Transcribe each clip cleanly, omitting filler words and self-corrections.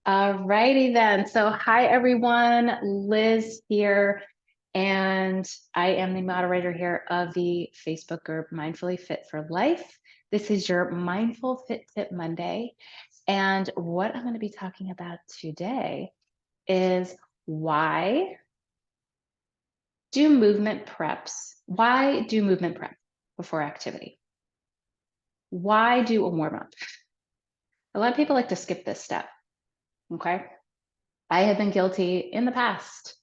Alrighty then. So hi everyone, Liz here, and I am the moderator here of the Facebook group Mindfully Fit for Life. This is your Mindful Fit Tip Monday. And what I'm going to be talking about today is why do movement preps? Why do movement prep before activity? Why do a warm up? A lot of people like to skip this step. Okay. I have been guilty in the past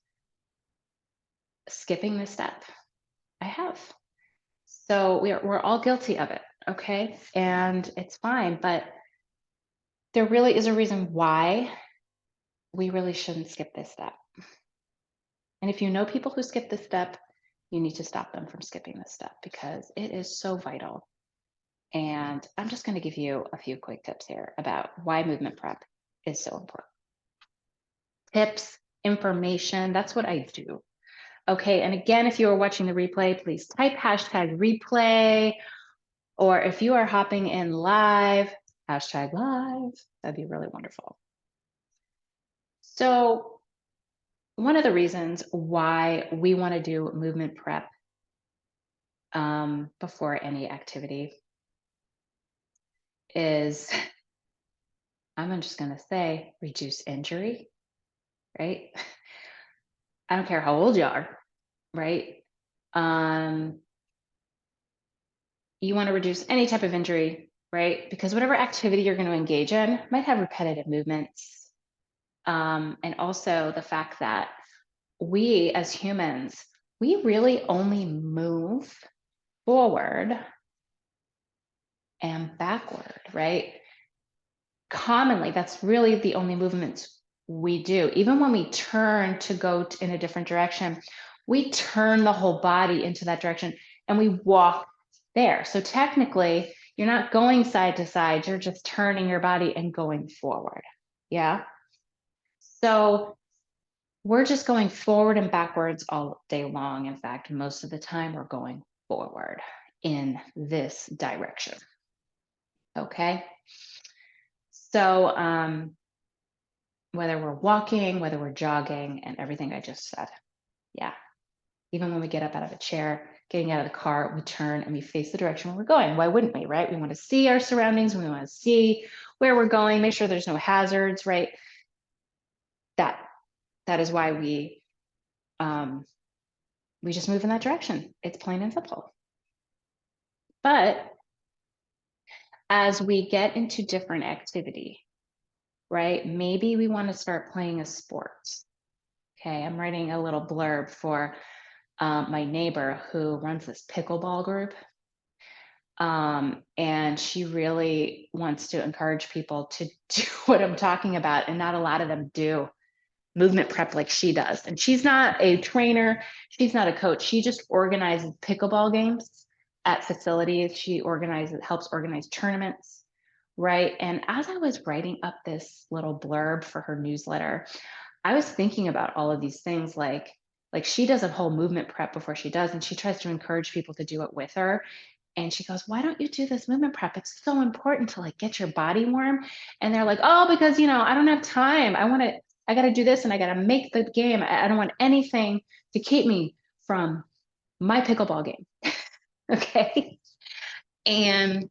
skipping this step. I have. So we're all guilty of it, okay? And it's fine, but there really is a reason why we really shouldn't skip this step. And if you know people who skip this step, you need to stop them from skipping this step because it is so vital. And I'm just going to give you a few quick tips here about why movement prep is so important. Tips, information, that's what I do. Okay, and again, if you are watching the replay, please type hashtag replay, or if you are hopping in live, hashtag live, that'd be really wonderful. So one of the reasons why we want to do movement prep before any activity is, I'm just going to say, reduce injury, right? I don't care how old you are, right? You want to reduce any type of injury, right? Because whatever activity you're going to engage in might have repetitive movements. And also the fact that we as humans, we really only move forward and backward, right? Commonly, that's really the only movements we do. Even when we turn to go in a different direction, we turn the whole body into that direction and we walk there. So technically, you're not going side to side, you're just turning your body and going forward. Yeah. So we're just going forward and backwards all day long. In fact, most of the time we're going forward in this direction. Okay. So whether we're walking, whether we're jogging, and everything I just said. Yeah. Even when we get up out of a chair, getting out of the car, we turn and we face the direction where we're going. Why wouldn't we, right? We want to see our surroundings. We want to see where we're going, make sure there's no hazards, right? That is why we just move in that direction. It's plain and simple. But as we get into different activity, right? Maybe we want to start playing a sport. Okay, I'm writing a little blurb for my neighbor who runs this pickleball group. And she really wants to encourage people to do what I'm talking about, and not a lot of them do movement prep like she does. And she's not a trainer, she's not a coach, she just organizes pickleball games at facilities. She helps organize tournaments, right? And as I was writing up this little blurb for her newsletter, I was thinking about all of these things, like she does a whole movement prep before she does, and she tries to encourage people to do it with her. And she goes, why don't you do this movement prep? It's so important to like get your body warm. And they're like, oh, because, I don't have time. I got to do this and I got to make the game. I don't want anything to keep me from my pickleball game. Okay. And,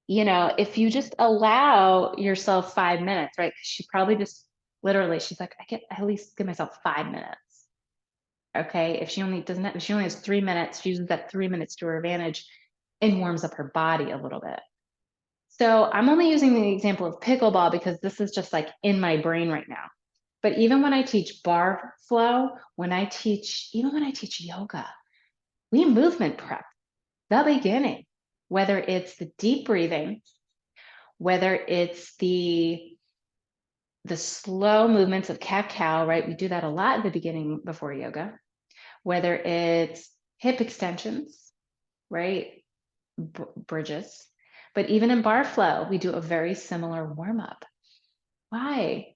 if you just allow yourself 5 minutes, right? She probably just literally, she's like, I get at least give myself 5 minutes. Okay. If she only has 3 minutes, she uses that 3 minutes to her advantage and warms up her body a little bit. So I'm only using the example of pickleball because this is just like in my brain right now. But even when I teach bar flow, even when I teach yoga, we movement prep the beginning, whether it's the deep breathing, whether it's the slow movements of cat-cow, right? We do that a lot at the beginning before yoga, whether it's hip extensions, right? Bridges. But even in bar flow, we do a very similar warm-up. Why?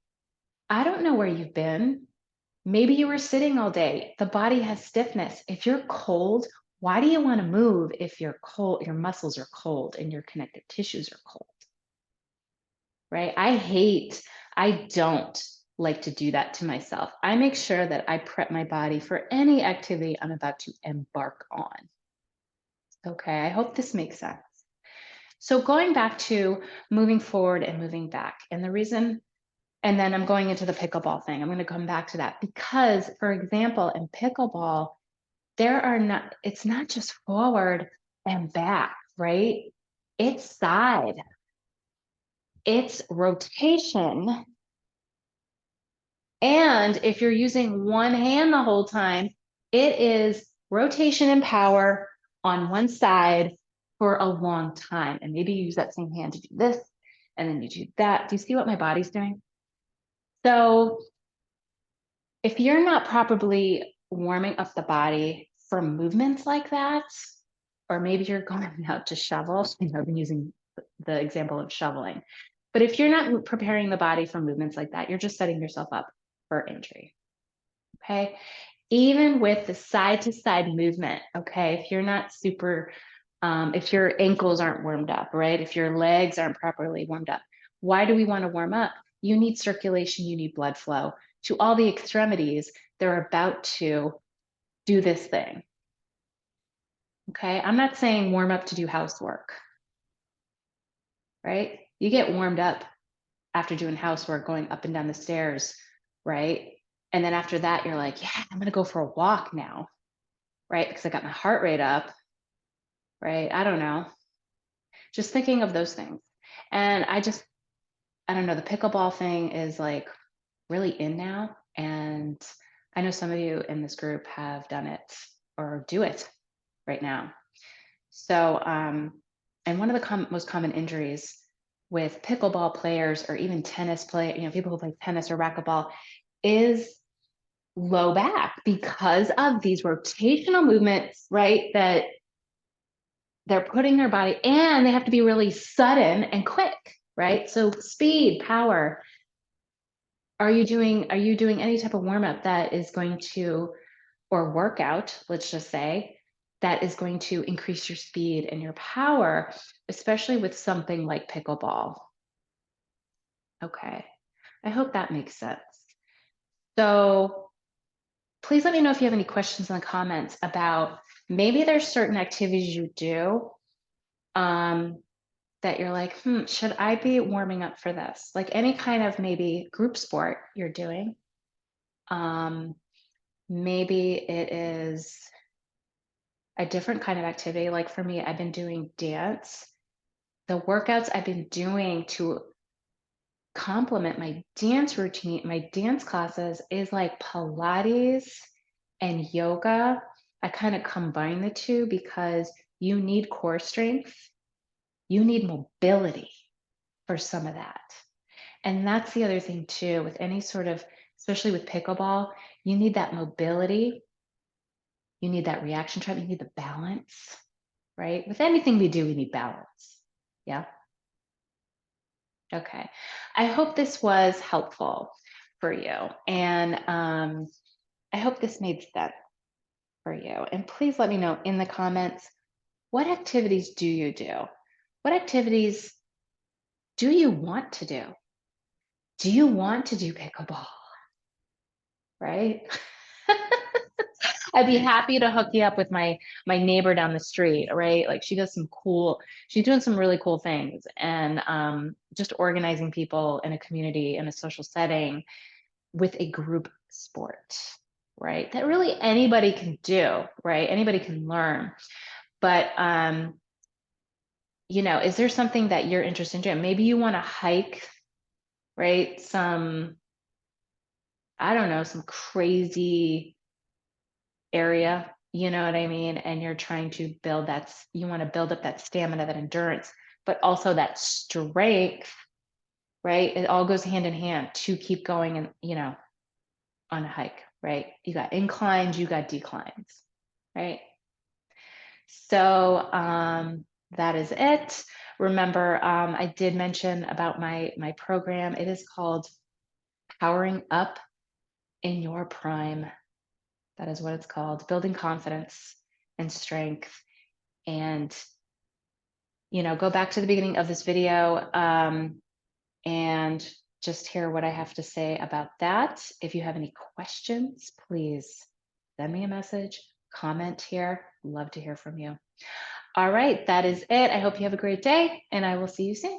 I don't know where you've been. Maybe you were sitting all day. The body has stiffness. If you're cold, why do you want to move if you're cold, your muscles are cold and your connective tissues are cold? Right? I hate I don't like to do that to myself. I make sure that I prep my body for any activity I'm about to embark on. Okay, I hope this makes sense. So going back to moving forward and moving back, and the reason, and then I'm going into the pickleball thing. I'm going to come back to that because, for example, in pickleball, it's not just forward and back, right? It's side, it's rotation. And if you're using one hand the whole time, it is rotation and power on one side for a long time. And maybe you use that same hand to do this, and then you do that. Do you see what my body's doing? So if you're not properly warming up the body for movements like that, or maybe you're going out to shovel, I've been using the example of shoveling. But if you're not preparing the body for movements like that, you're just setting yourself up for injury. Okay. Even with the side to side movement, okay, if you're not super, if your ankles aren't warmed up, right? If your legs aren't properly warmed up, why do we want to warm up? You need circulation, you need blood flow to all the extremities. They're about to do this thing. Okay. I'm not saying warm up to do housework, right? You get warmed up after doing housework, going up and down the stairs, right? And then after that, you're like, yeah, I'm going to go for a walk now, right? Because I got my heart rate up, right? I don't know. Just thinking of those things. And I don't know, the pickleball thing is like really in now. And I know some of you in this group have done it or do it right now. So, and one of the most common injuries with pickleball players or even tennis people who play tennis or racquetball is low back because of these rotational movements, right? That they're putting their body, and they have to be really sudden and quick, right? So speed, power. Are you doing any type of warm up that is going to, or workout, let's just say, that is going to increase your speed and your power, especially with something like pickleball? Okay, I hope that makes sense. So please let me know if you have any questions in the comments about maybe there's certain activities you do that you're like, should I be warming up for this? Like any kind of maybe group sport you're doing. Maybe it is a different kind of activity. Like for me, I've been doing dance. The workouts I've been doing to complement my dance routine, my dance classes, is like Pilates and yoga. I kind of combine the two because you need core strength, you need mobility for some of that. And that's the other thing too, with any sort of, especially with pickleball, you need that mobility, you need that reaction time, you need the balance, right? With anything we do, we need balance. Yeah. Okay. I hope this was helpful for you. And I hope this made sense for you. And please let me know in the comments, what activities do you do? What activities do you want to do? Do you want to do pickleball? Right? I'd be happy to hook you up with my neighbor down the street, right? Like she's doing some really cool things, and just organizing people in a community, in a social setting with a group sport, right? That really anybody can do, right? Anybody can learn. But is there something that you're interested in doing? Maybe you want to hike, right? I don't know, some crazy area, you know what I mean? And you're trying to you want to build up that stamina, that endurance, but also that strength, right? It all goes hand in hand to keep going and, on a hike, right? You got inclines, you got declines, right? So that is it. Remember, I did mention about my program. It is called Powering Up in Your Prime. That is what it's called. Building confidence and strength. And, go back to the beginning of this video and just hear what I have to say about that. If you have any questions, please send me a message, comment here. Love to hear from you. All right, that is it. I hope you have a great day, and I will see you soon.